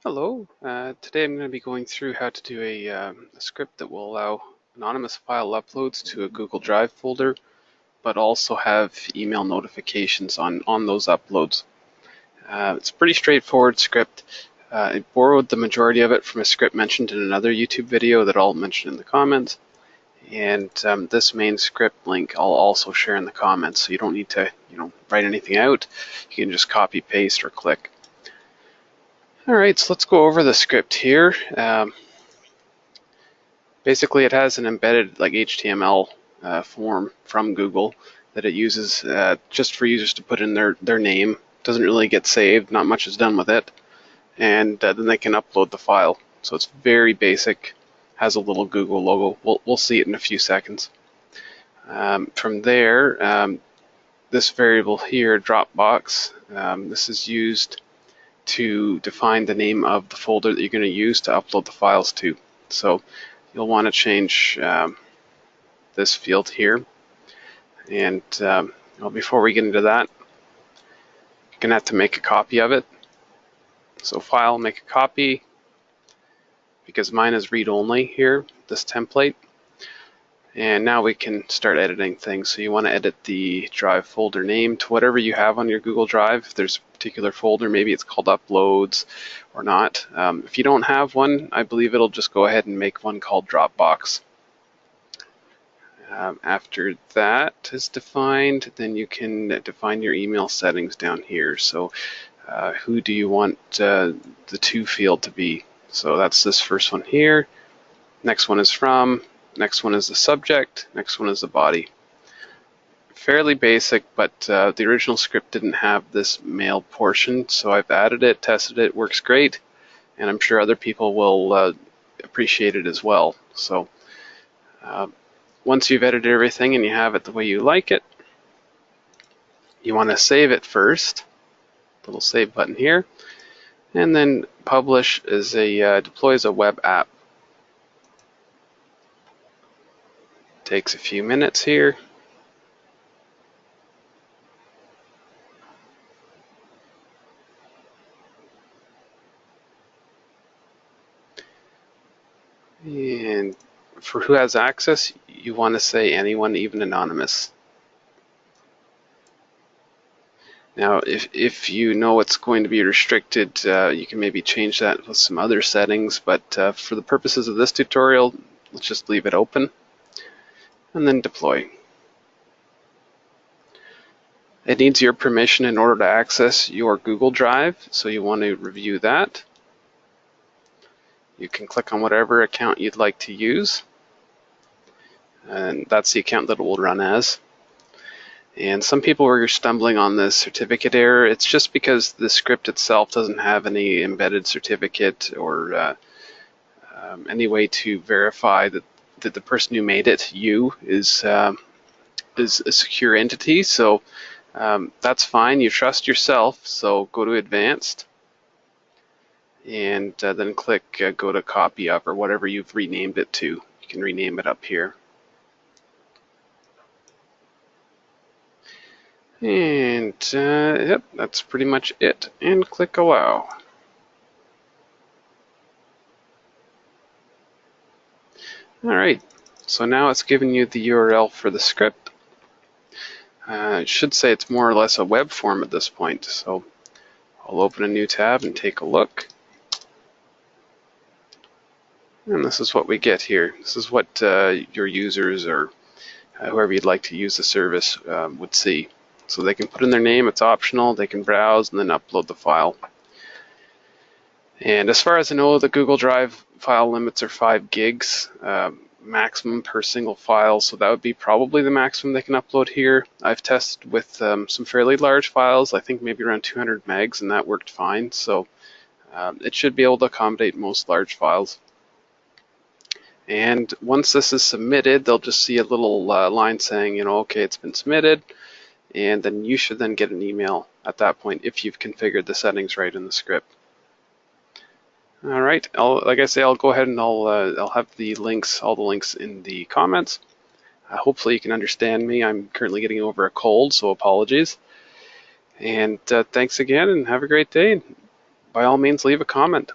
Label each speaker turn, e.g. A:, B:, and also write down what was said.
A: Hello, today I'm going to be going through how to do a script that will allow anonymous file uploads to a Google Drive folder, but also have email notifications on those uploads. It's a pretty straightforward script. I borrowed the majority of it from a script mentioned in another YouTube video that I'll mention in the comments, and this main script link I'll also share in the comments, so you don't need to write anything out. You can just copy, paste, or click. Alright, so let's go over the script here. Basically, it has an embedded like HTML form from Google that it uses just for users to put in their name. Doesn't really get saved, not much is done with it. And then they can upload the file. So it's very basic, has a little Google logo. We'll see it in a few seconds. From there, this variable here, Dropbox, this is used to define the name of the folder that you're going to use to upload the files to. So you'll want to change this field here. And well, before we get into that, you're going to have to make a copy of it. So File, make a copy, because mine is read-only here, this template. And now we can start editing things. So you want to edit the Drive folder name to whatever you have on your Google Drive. If there's a particular folder, maybe it's called Uploads or not. If you don't have one, I believe it'll just go ahead and make one called Dropbox. After that is defined, then you can define your email settings down here. So who do you want the to field to be? So that's this first one here. Next one is from. Next one is the subject. Next one is the body. Fairly basic, but the original script didn't have this mail portion, so I've added it, tested it, works great, and I'm sure other people will appreciate it as well. So once you've edited everything and you have it the way you like it, you want to save it first. Little save button here, and then publish is deploys a web app. Takes a few minutes here. And for who has access, you want to say anyone, even anonymous. Now, if you know it's going to be restricted, you can maybe change that with some other settings, but for the purposes of this tutorial, let's just leave it open and then deploy. It needs your permission in order to access your Google Drive, so you want to review that. You can click on whatever account you'd like to use, and that's the account that it will run as. And some people were stumbling on this certificate error. It's just because the script itself doesn't have any embedded certificate or any way to verify that the person who made it, you, is a secure entity. So that's fine. You trust yourself. So go to Advanced, and then click Go to Copy Of, or whatever you've renamed it to. You can rename it up here. And yep, that's pretty much it. And click Allow. Alright, so now it's giving you the URL for the script. It should say it's more or less a web form at this point. So I'll open a new tab and take a look. And this is what we get here. This is what your users or whoever you'd like to use the service would see. So they can put in their name, it's optional, they can browse and then upload the file. And as far as I know, the Google Drive file limits are 5 gigs maximum per single file, so that would be probably the maximum they can upload here. I've tested with some fairly large files, I think maybe around 200 megs, and that worked fine. So it should be able to accommodate most large files. And once this is submitted, they'll just see a little line saying, okay, it's been submitted, and then you should then get an email at that point if you've configured the settings right in the script. All right, like I say, I'll go ahead and I'll have the links, all the links in the comments. Hopefully you can understand me. I'm currently getting over a cold, so apologies. And thanks again, and have a great day. By all means, leave a comment.